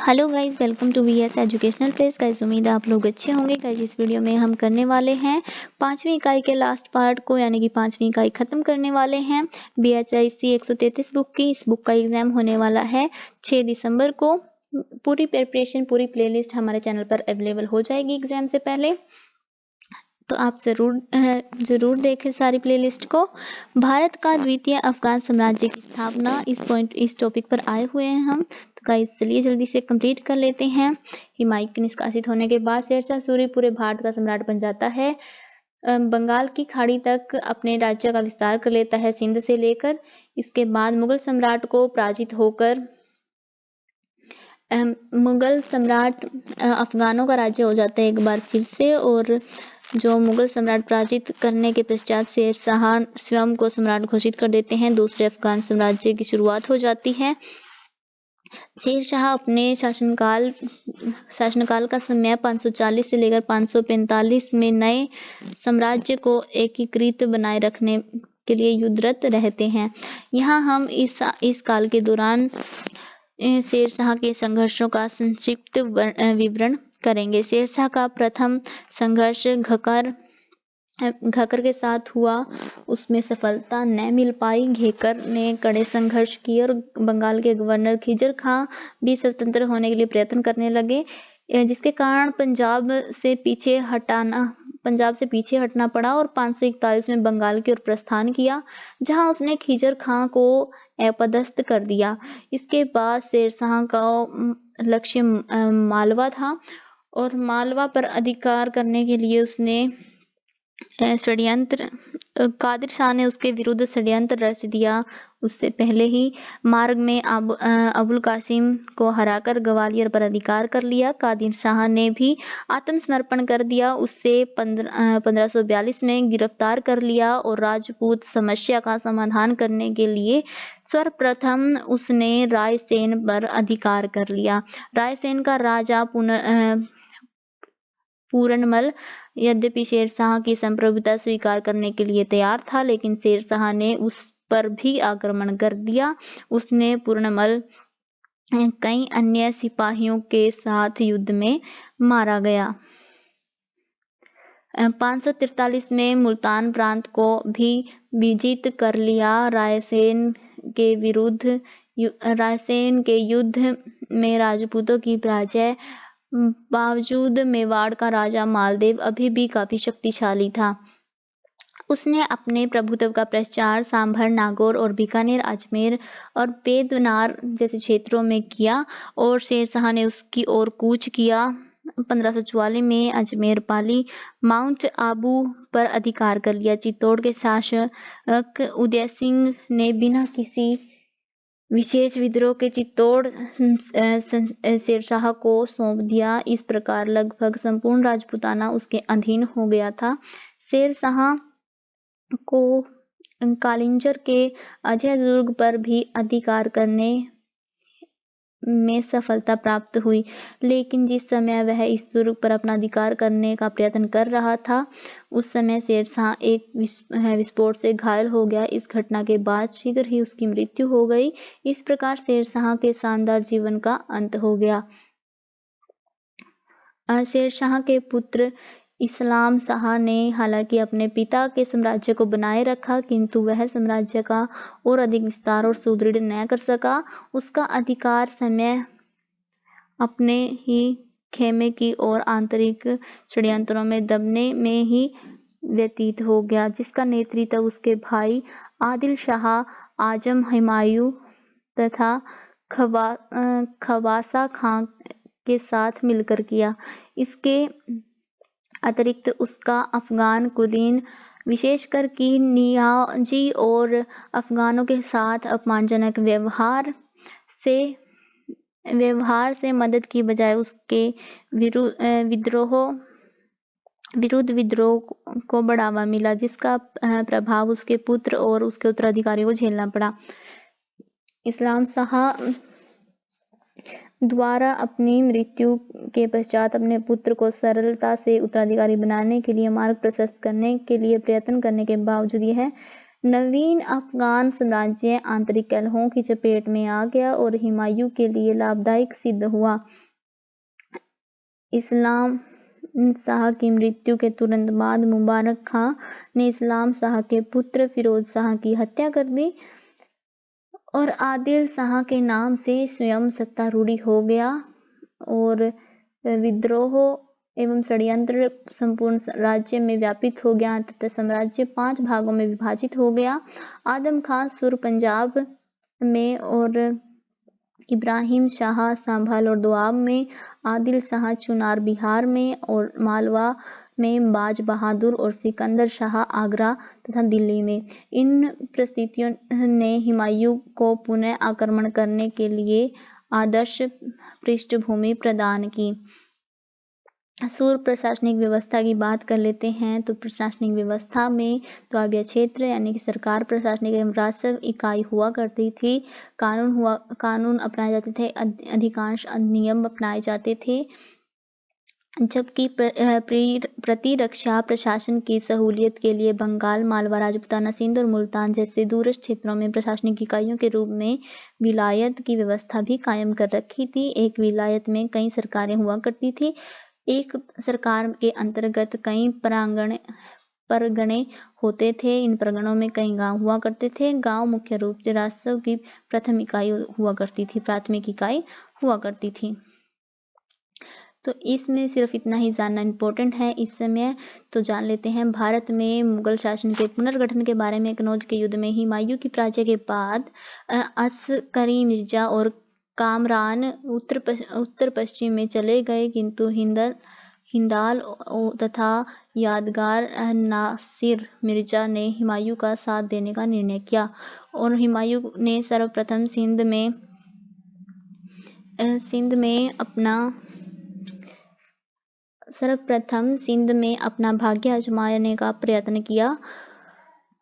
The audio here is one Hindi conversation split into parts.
Hello guys, welcome to VS educational place. Guys उम्मीद है आप लोग अच्छे होंगे। गाइज इस वीडियो में हम करने वाले हैं 5वीं इकाई के लास्ट पार्ट को, यानी कि 5वीं इकाई खत्म करने वाले हैं। BHIC 133 बुक की इस बुक का एग्जाम होने वाला है 6 दिसंबर को। पूरी प्रिपरेशन, पूरी प्लेलिस्ट हमारे चैनल पर अवेलेबल हो जाएगी एग्जाम से पहले, तो आप जरूर देखें सारी प्लेलिस्ट को। भारत का द्वितीय अफगान साम्राज्य की स्थापना, इस टॉपिक पर आए हुए हैं हम। तो गाइस चलिए जल्दी से कंप्लीट कर लेते हैं। हिमायत के निष्कासित होने के बाद शेरशाह सूरी पूरे भारत का सम्राट बन जाता है। बंगाल की खाड़ी तक अपने राज्य का विस्तार कर लेता है, सिंध से लेकर। इसके बाद मुगल सम्राट को पराजित होकर मुगल सम्राट अफगानों का राज्य हो जाता है एक बार फिर से। और जो मुगल सम्राट पराजित करने के पश्चात शेरशाह स्वयं को सम्राट घोषित कर देते हैं। दूसरे अफगान साम्राज्य की शुरुआत हो जाती है। शेरशाह अपने शासनकाल का समय 540 से लेकर 545 में नए साम्राज्य को एकीकृत बनाए रखने के लिए युद्धरत रहते हैं। यहाँ हम इस काल के दौरान शेरशाह के संघर्षों का संक्षिप्त विवरण करेंगे। शेरशाह का प्रथम संघर्ष घकर के साथ हुआ, उसमें सफलता न मिल पाई। घेकर ने कड़े संघर्ष किए और बंगाल के गवर्नर खिजर खां भी स्वतंत्र होने के लिए प्रयत्न करने लगे, जिसके कारण पंजाब से पीछे हटना पड़ा और 541 में बंगाल की ओर प्रस्थान किया, जहां उसने खिजर खां को अपदस्थ कर दिया। इसके बाद शेरशाह का लक्ष्य मालवा था और मालवा पर अधिकार करने के लिए उसने कादिर शाह ने उसके विरुद्ध षड्यंत्र रच दिया। उससे पहले ही मार्ग में अबुल कासिम को हराकर ग्वालियर पर अधिकार कर लिया। कादिर शाह ने भी आत्मसमर्पण कर दिया, उससे 1542 में गिरफ्तार कर लिया और राजपूत समस्या का समाधान करने के लिए सर्वप्रथम उसने रायसेन पर अधिकार कर लिया। रायसेन का राजा पूरनमल यद्यपि शेरशाह की संप्रभुता स्वीकार करने के लिए तैयार था, लेकिन शेरशाह ने उस पर भी आक्रमण कर दिया। उसने पूरनमल कई अन्य सिपाहियों के साथ युद्ध में मारा गया। 543 में मुल्तान प्रांत को भी विजित कर लिया। रायसेन के युद्ध में राजपूतों की पराजय बावजूद मेवाड़ का राजा मालदेव अभी भी काफी शक्तिशाली था। उसने अपने प्रभुत्व का प्रचार सांभर, नागौर और बीकानेर, अजमेर और बेदनार जैसे क्षेत्रों में किया और शेरशाह ने उसकी ओर कूच किया। 1544 में अजमेर पाली माउंट आबू पर अधिकार कर लिया। चित्तौड़ के शासक उदय सिंह ने बिना किसी विशेष विद्रोह के चित्तौड़ शेरशाह को सौंप दिया। इस प्रकार लगभग संपूर्ण राजपूताना उसके अधीन हो गया था। शेरशाह को कालिंजर के अजय दुर्ग पर भी अधिकार करने में सफलता प्राप्त हुई, लेकिन जिस समय वह इस दुर्ग पर अपना अधिकार करने का प्रयत्न कर रहा था, उस समय शेरशाह एक विस्फोट से घायल हो गया। इस घटना के बाद शीघ्र ही उसकी मृत्यु हो गई। इस प्रकार शेरशाह के शानदार जीवन का अंत हो गया। शेरशाह के पुत्र इस्लाम शाह ने हालांकि अपने पिता के साम्राज्य को बनाए रखा, किंतु वह साम्राज्य का और अधिक विस्तार और सुदृढ़ न कर सका। उसका अधिकार समय अपने ही खेमे की और आंतरिक षड्यंत्रों में दबने में ही व्यतीत हो गया, जिसका नेतृत्व उसके भाई आदिल शाह आजम, हुमायूं तथा खवासा खां के साथ मिलकर किया। इसके अतिरिक्त उसका अफगान कुलीन, विशेषकर कि नियाजी और अफगानों के साथ अपमानजनक व्यवहार से मदद की बजाय उसके विद्रोह को बढ़ावा मिला, जिसका प्रभाव उसके पुत्र और उसके उत्तराधिकारियों को झेलना पड़ा। इस्लाम शाह द्वारा अपनी मृत्यु के पश्चात अपने पुत्र को सरलता से उत्तराधिकारी बनाने के लिए मार्ग प्रशस्त करने के लिए प्रयत्न करने के बावजूद यह नवीन अफगान साम्राज्य आंतरिक कलहों की चपेट में आ गया और हुमायूं के लिए लाभदायक सिद्ध हुआ। इस्लाम शाह की मृत्यु के तुरंत बाद मुबारक खां ने इस्लाम शाह के पुत्र फिरोज शाह की हत्या कर दी और आदिल शाह के नाम से स्वयं सत्तारूढ़ हो गया और विद्रोह एवं षड्यंत्र संपूर्ण राज्य में व्यापित हो गया तथा साम्राज्य 5 भागों में विभाजित हो गया। आदम खां सुर पंजाब में और इब्राहिम शाह संभाल और दोआब में, आदिल शाह चुनार बिहार में और मालवा में, बाज बहादुर और सिकंदर शाह आगरा तथा दिल्ली में। इन परिस्थितियों ने हुमायूं को पुनः आक्रमण करने के लिए आदर्श पृष्ठभूमि प्रदान की। सुर प्रशासनिक व्यवस्था की बात कर लेते हैं तो प्रशासनिक व्यवस्था में द्वाबीय क्षेत्र यानी कि सरकार, प्रशासनिक एवं राजस्व इकाई हुआ करती थी। कानून अपनाए जाते थे, अधिकांश नियम अपनाए जाते थे, जबकि प्रतिरक्षा प्रशासन की सहूलियत के लिए बंगाल, मालवा, राजपूताना, सिंध और मुल्तान जैसे दूरस्थ क्षेत्रों में प्रशासनिक इकाइयों के रूप में विलायत की व्यवस्था भी कायम कर रखी थी। एक विलायत में कई सरकारें हुआ करती थी। एक सरकार के अंतर्गत कई परगणे होते थे। इन परगणों में कई गांव हुआ करते थे। गांव मुख्य रूप से राजस्व की प्रथम इकाई हुआ करती थी, प्राथमिक इकाई हुआ करती थी। तो इसमें सिर्फ इतना ही जानना इम्पोर्टेंट है इस समय। तो जान लेते हैं भारत में मुगल शासन के पुनर्गठन के बारे में। कनौज के युद्ध में हुमायूं की पराजय के बाद अस्करी मिर्जा और कामरान उत्तर पश्चिम में चले गए, किंतु हिंदाल तथा यादगार नासिर मिर्जा ने हुमायूं का साथ देने का निर्णय किया और हुमायूं ने सर्वप्रथम सिंध में अपना भाग्य आजमाने का प्रयत्न किया,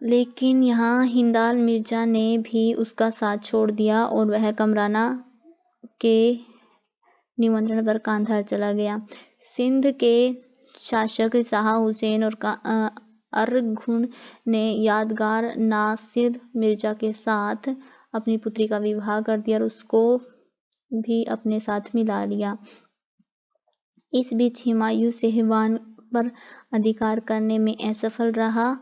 लेकिन यहाँ हिंदाल मिर्जा ने भी उसका साथ छोड़ दिया और वह कमराना के निमंत्रण पर कांधार चला गया। सिंध के शासक शाह हुसैन और अरघुन ने यादगार नासिर मिर्जा के साथ अपनी पुत्री का विवाह कर दिया और उसको भी अपने साथ मिला लिया। इस बीच हुमायूं सिहवान पर अधिकार करने में असफल रहा।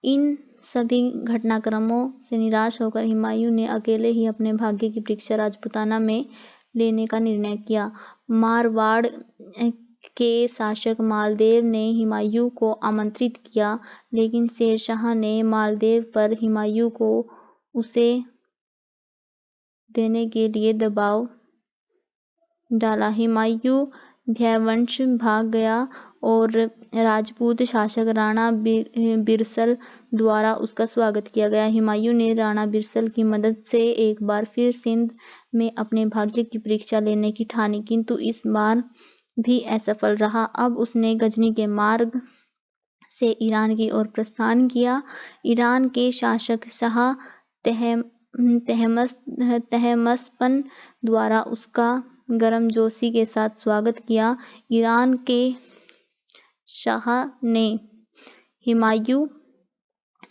इन सभी घटनाक्रमों से निराश होकर हुमायूं ने अकेले ही अपने भाग्य की परीक्षा राजपूताना में लेने का निर्णय किया। मारवाड़ के शासक मालदेव ने हुमायूं को आमंत्रित किया, लेकिन शेरशाह ने मालदेव पर हुमायूं को उसे देने के लिए दबाव डाला। हुमायूं भयवश भाग गया और राजपूत शासक राणा बिरबल द्वारा उसका स्वागत किया गया। हुमायूं ने राणा बिरबल की मदद से एक बार फिर सिंध में अपने भाग्य की परीक्षा लेने की ठानी, किंतु इस बार भी असफल रहा। अब उसने गजनी के मार्ग से ईरान की ओर प्रस्थान किया। ईरान के शासक शाह तहमस्पन द्वारा उसका गर्मजोशी के साथ स्वागत किया। ईरान के शाह ने हुमायूं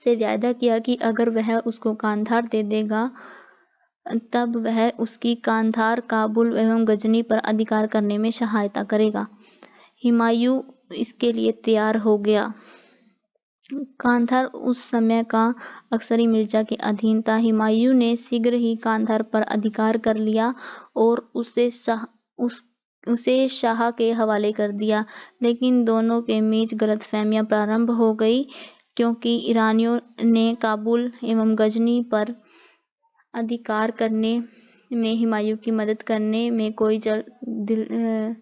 से वादा किया कि अगर वह उसको कांधार दे देगा तब वह उसकी कांधार, काबुल एवं गजनी पर अधिकार करने में सहायता करेगा। हुमायूं इसके लिए तैयार हो गया। कांधार उस समय का अस्करी मिर्जा के अधीन था। हुमायूं ने शीघ्र ही कांधार पर अधिकार कर लिया और उसे शाह के हवाले कर दिया, लेकिन दोनों के बीच गलतफहमियां प्रारंभ हो गई, क्योंकि ईरानियों ने काबुल एवं गजनी पर अधिकार करने में हुमायूं की मदद करने में कोई जल्दबाजी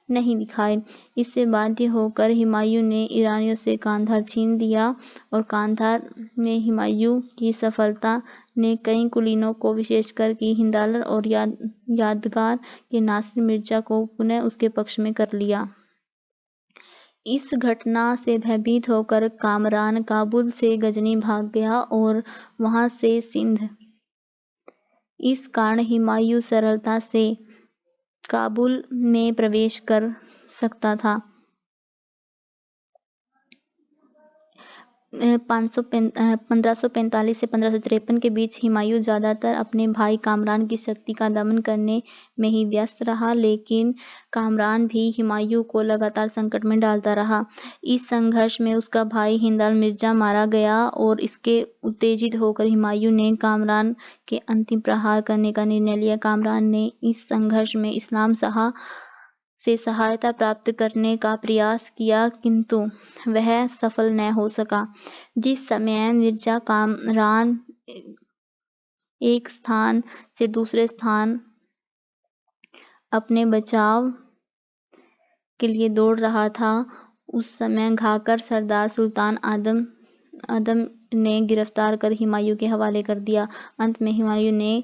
नहीं दिखाई। इससे बाध्य होकर हुमायूं ने ईरानियों से कांधार छीन लिया और कांधार में हुमायूं की सफलता ने कई कुलीनों को, विशेषकर कि हिंदाल और यादगार के नासिर मिर्जा को पुनः उसके पक्ष में कर लिया। इस घटना से भयभीत होकर कामरान काबुल से गजनी भाग गया और वहां से सिंध। इस कारण हुमायूं सरलता से काबुल में प्रवेश कर सकता था। 1545 से 1553 के बीच हुमायूं ज़्यादातर अपने भाई कामरान की शक्ति का दमन करने में ही व्यस्त रहा, लेकिन कामरान भी हुमायूं को लगातार संकट में डालता रहा। इस संघर्ष में उसका भाई हिंदल मिर्जा मारा गया और इसके उत्तेजित होकर हुमायूं ने कामरान के अंतिम प्रहार करने का निर्णय लिया। कामरान ने इस संघर्ष में इस्लाम शाह से सहायता प्राप्त करने का प्रयास किया, किंतु वह सफल न हो सका। जिस समय मिर्जा कामरान एक स्थान से दूसरे स्थान अपने बचाव के लिए दौड़ रहा था, उस समय घाकर सरदार सुल्तान आदम ने गिरफ्तार कर हुमायूं के हवाले कर दिया। अंत में हुमायूं ने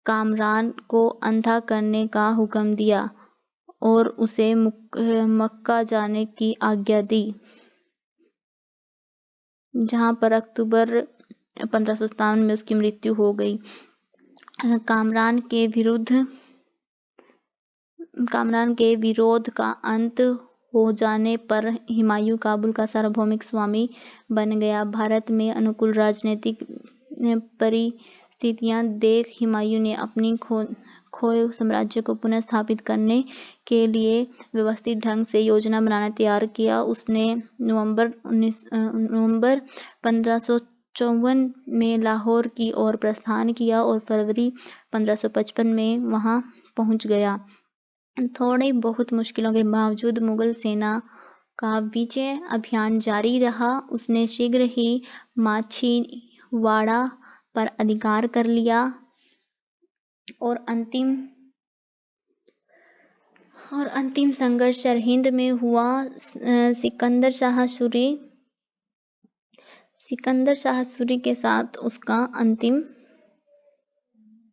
कामरान को अंधा करने का हुक्म दिया और उसे मक्का जाने की आज्ञा दी, जहां पर अक्टूबर 1557 में उसकी मृत्यु हो गई। कामरान के विरोध का अंत हो जाने पर हुमायूं काबुल का सार्वभौमिक स्वामी बन गया। भारत में अनुकूल राजनीतिक परिस्थितियां देख हुमायूं ने अपनी खोए साम्राज्य को पुनः स्थापित करने के लिए व्यवस्थित ढंग से योजना बनाना तैयार किया। उसने नवंबर 1554 में लाहौर की ओर प्रस्थान किया और फरवरी 1555 में वहां पहुंच गया। थोड़ी बहुत मुश्किलों के बावजूद मुगल सेना का विजय अभियान जारी रहा। उसने शीघ्र ही माछीवाड़ा पर अधिकार कर लिया और अंतिम संघर्ष सरहिंद में हुआ। सिकंदर शाह सूरी के साथ उसका अंतिम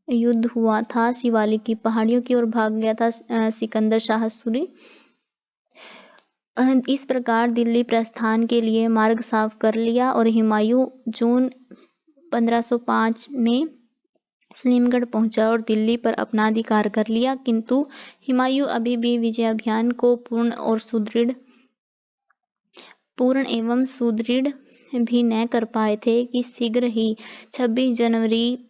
युद्ध हुआ था। शिवालिक की पहाड़ियों की ओर भाग गया था सिकंदर शाह सूरी। इस प्रकार दिल्ली प्रस्थान के लिए मार्ग साफ कर लिया और हुमायूं जून 1505 में सलीमगढ़ पहुंचा और दिल्ली पर अपना अधिकार कर लिया, किंतु हुमायूं अभी भी विजय अभियान को पूर्ण एवं सुदृढ़ भी न कर पाए थे कि शीघ्र ही 26 जनवरी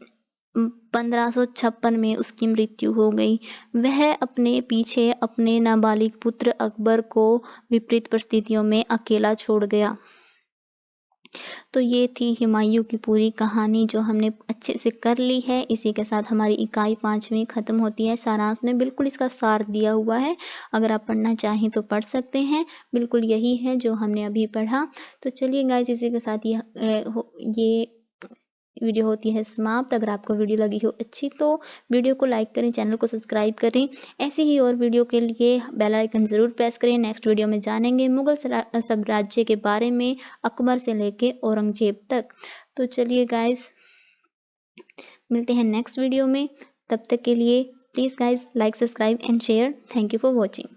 1556 में उसकी मृत्यु हो गई। वह अपने पीछे अपने नाबालिग पुत्र अकबर को विपरीत परिस्थितियों में अकेला छोड़ गया। तो ये थी हुमायूं की पूरी कहानी जो हमने अच्छे से कर ली है। इसी के साथ हमारी इकाई 5वीं खत्म होती है। सारांश में बिल्कुल इसका सार दिया हुआ है, अगर आप पढ़ना चाहें तो पढ़ सकते हैं। बिल्कुल यही है जो हमने अभी पढ़ा। तो चलिए गाइस, इसी के साथ ये वीडियो होती है समाप्त। अगर आपको वीडियो लगी हो अच्छी तो वीडियो को लाइक करें, चैनल को सब्सक्राइब करें। ऐसे ही और वीडियो के लिए बेल आइकन ज़रूर प्रेस करें। नेक्स्ट वीडियो में जानेंगे मुगल साम्राज्य के बारे में, अकबर से लेके औरंगजेब तक। तो चलिए गाइस, मिलते हैं नेक्स्ट वीडियो में। तब तक के लिए please guys like, subscribe and share. Thank you for watching.